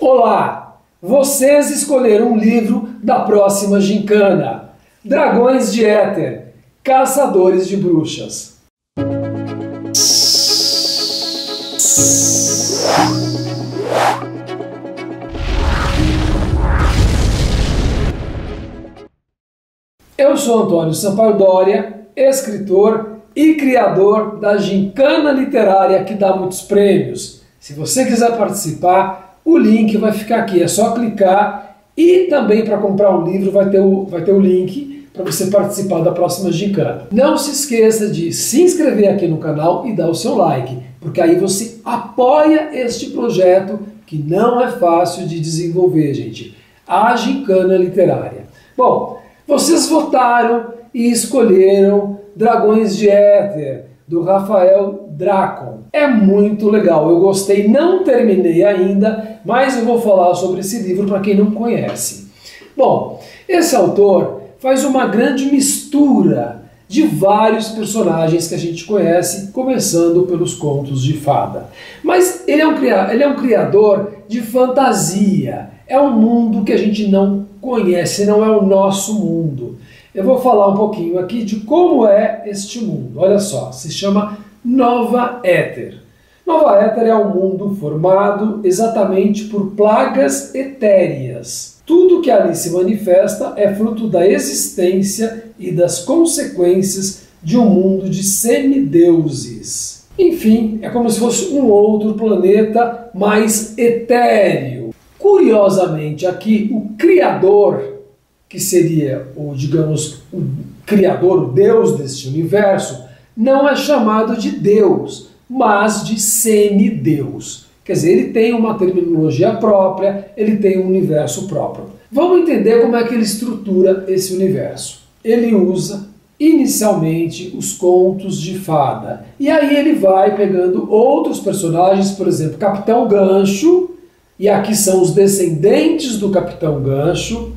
Olá! Vocês escolheram um livro da próxima gincana: Dragões de Éter, Caçadores de Bruxas. Eu sou Antônio Sampaio Doria, escritor e criador da gincana literária que dá muitos prêmios. Se você quiser participar, o link vai ficar aqui, é só clicar, e também para comprar o livro vai ter o link para você participar da próxima gincana. Não se esqueça de se inscrever aqui no canal e dar o seu like, porque aí você apoia este projeto que não é fácil de desenvolver, gente. A gincana literária. Bom, vocês votaram e escolheram Dragões de Éter, do Rafael Dracon. É muito legal, eu gostei, não terminei ainda, mas eu vou falar sobre esse livro para quem não conhece. Bom, esse autor faz uma grande mistura de vários personagens que a gente conhece, começando pelos contos de fada. Mas ele é um criador de fantasia, é um mundo que a gente não conhece, não é o nosso mundo. Eu vou falar um pouquinho aqui de como é este mundo. Olha só, se chama Nova Éter. Nova Éter é um mundo formado exatamente por plagas etéreas. Tudo que ali se manifesta é fruto da existência e das consequências de um mundo de semideuses. Enfim, é como se fosse um outro planeta mais etéreo. Curiosamente, aqui o Criador, que seria o Criador, o Deus deste universo, não é chamado de Deus, mas de semideus. Quer dizer, ele tem uma terminologia própria, ele tem um universo próprio. Vamos entender como é que ele estrutura esse universo. Ele usa inicialmente os contos de fada, e aí ele vai pegando outros personagens, por exemplo, Capitão Gancho, e aqui são os descendentes do Capitão Gancho,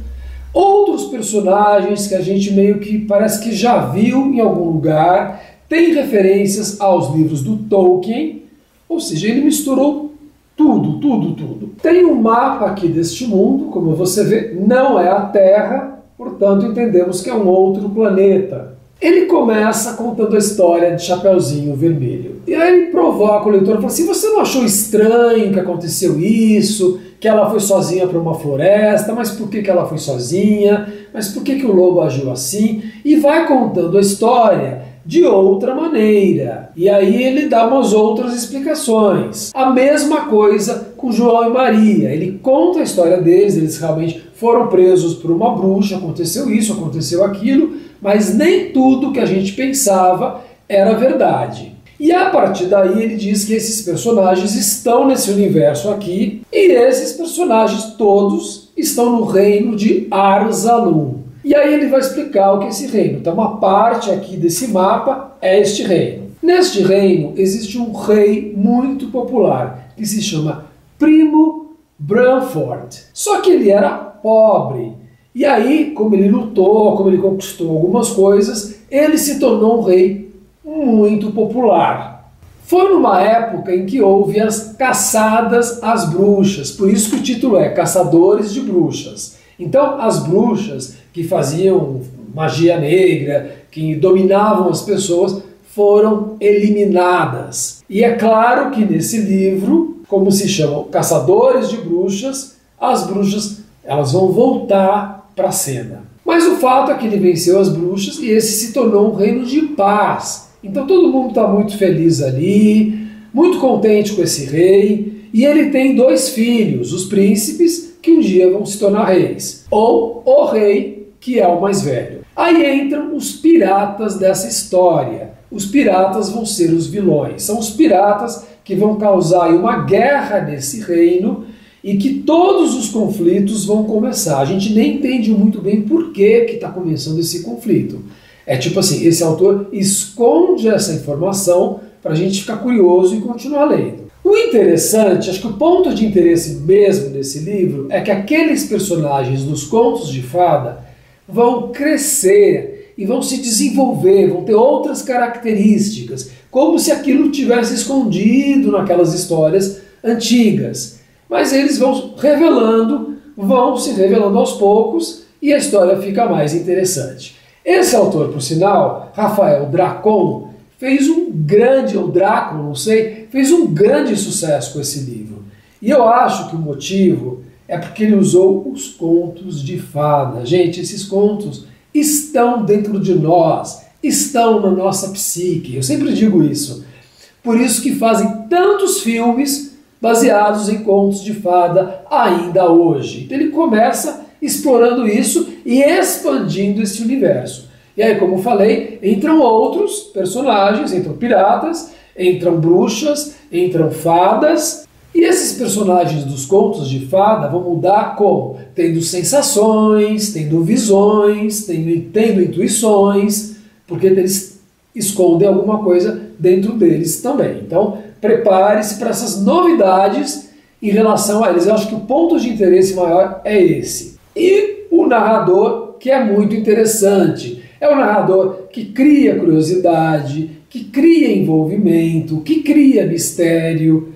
outros personagens que a gente meio que parece que já viu em algum lugar, tem referências aos livros do Tolkien, ou seja, ele misturou tudo. Tem um mapa aqui deste mundo, como você vê, não é a Terra, portanto entendemos que é um outro planeta. Ele começa contando a história de Chapeuzinho Vermelho. E aí ele provoca o leitor e fala assim: você não achou estranho que aconteceu isso? Que ela foi sozinha para uma floresta, mas por que ela foi sozinha? Mas por que o lobo agiu assim? E vai contando a história de outra maneira. E aí ele dá umas outras explicações. A mesma coisa com João e Maria. Ele conta a história deles, eles realmente foram presos por uma bruxa, aconteceu isso, aconteceu aquilo, mas nem tudo que a gente pensava era verdade. E a partir daí ele diz que esses personagens estão nesse universo aqui, e esses personagens todos estão no reino de Arzalum. E aí ele vai explicar o que é esse reino. Então uma parte aqui desse mapa é este reino. Neste reino existe um rei muito popular, que se chama Primo Branford. Só que ele era pobre. E aí, como ele lutou, como ele conquistou algumas coisas, ele se tornou um rei muito popular. Foi numa época em que houve as caçadas às bruxas, por isso que o título é Caçadores de Bruxas. Então as bruxas que faziam magia negra, que dominavam as pessoas, foram eliminadas. E é claro que nesse livro, como se chama Caçadores de Bruxas, as bruxas elas vão voltar para a cena. Mas o fato é que ele venceu as bruxas e esse se tornou um reino de paz. Então todo mundo está muito feliz ali, muito contente com esse rei, e ele tem 2 filhos, os príncipes, que um dia vão se tornar reis, ou o rei, que é o mais velho. Aí entram os piratas dessa história. Os piratas vão ser os vilões, são os piratas que vão causar uma guerra nesse reino e que todos os conflitos vão começar. A gente nem entende muito bem por que está começando esse conflito. É tipo assim, esse autor esconde essa informação para a gente ficar curioso e continuar lendo. O interessante, acho que o ponto de interesse mesmo desse livro é que aqueles personagens dos contos de fada vão crescer e vão se desenvolver, vão ter outras características, como se aquilo tivesse escondido naquelas histórias antigas. mas eles vão se revelando aos poucos e a história fica mais interessante. Esse autor, por sinal, Rafael Dracon, fez um grande sucesso com esse livro. E eu acho que o motivo é porque ele usou os contos de fada. Gente, esses contos estão dentro de nós, estão na nossa psique. Eu sempre digo isso. Por isso que fazem tantos filmes baseados em contos de fada ainda hoje. Então ele começa explorando isso e expandindo esse universo. E aí, como eu falei, entram outros personagens, entram piratas, entram bruxas, entram fadas. E esses personagens dos contos de fada vão mudar como? Tendo sensações, tendo visões, tendo intuições, porque eles escondem alguma coisa dentro deles também. Então, prepare-se para essas novidades em relação a eles. Eu acho que o ponto de interesse maior é esse. E o narrador, que é muito interessante. É o narrador que cria curiosidade, que cria envolvimento, que cria mistério.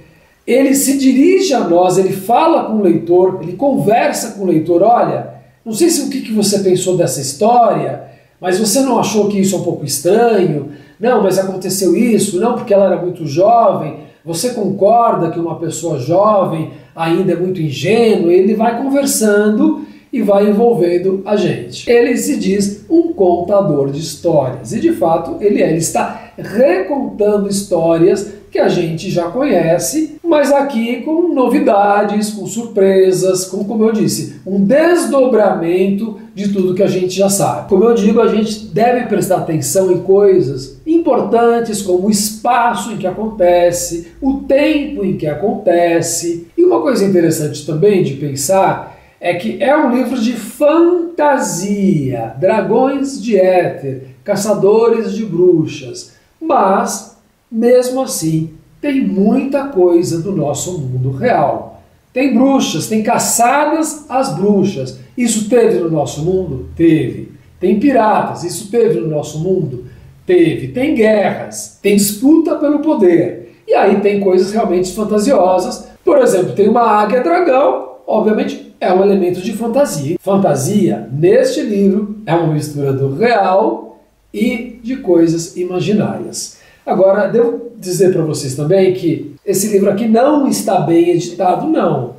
Ele se dirige a nós, ele fala com o leitor, ele conversa com o leitor. Olha, não sei o que você pensou dessa história, mas você não achou que isso é um pouco estranho? Não, mas aconteceu isso? Não, porque ela era muito jovem. Você concorda que uma pessoa jovem ainda é muito ingênua? Ele vai conversando e vai envolvendo a gente. Ele se diz um contador de histórias. E de fato ele está recontando histórias que a gente já conhece, mas aqui com novidades, com surpresas, como eu disse, um desdobramento de tudo que a gente já sabe. Como eu digo, a gente deve prestar atenção em coisas importantes, como o espaço em que acontece, o tempo em que acontece. E uma coisa interessante também de pensar é que é um livro de fantasia, dragões de éter, caçadores de bruxas, mas, mesmo assim, tem muita coisa do nosso mundo real. Tem bruxas, tem caçadas às bruxas. Isso teve no nosso mundo? Teve. Tem piratas, isso teve no nosso mundo? Teve. Tem guerras, tem disputa pelo poder. E aí tem coisas realmente fantasiosas. Por exemplo, tem uma águia-dragão, obviamente é um elemento de fantasia. Fantasia, neste livro, é uma mistura do real e de coisas imaginárias. Agora, devo dizer para vocês também que esse livro aqui não está bem editado, não.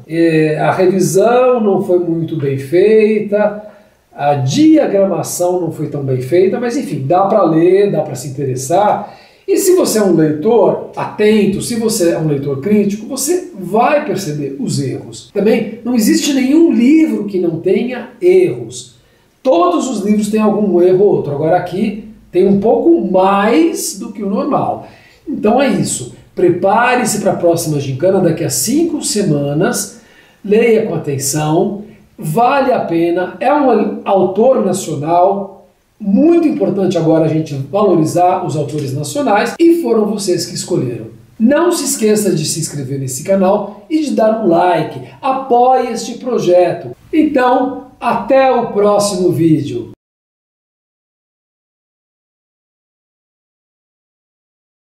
A revisão não foi muito bem feita, a diagramação não foi tão bem feita, mas enfim, dá para ler, dá para se interessar. E se você é um leitor atento, se você é um leitor crítico, você vai perceber os erros. Também não existe nenhum livro que não tenha erros. Todos os livros têm algum erro ou outro. Agora aqui tem um pouco mais do que o normal. Então é isso. Prepare-se para a próxima gincana daqui a 5 semanas. Leia com atenção. Vale a pena. É um autor nacional. Muito importante agora a gente valorizar os autores nacionais. E foram vocês que escolheram. Não se esqueça de se inscrever nesse canal e de dar um like. Apoie este projeto. Então, até o próximo vídeo.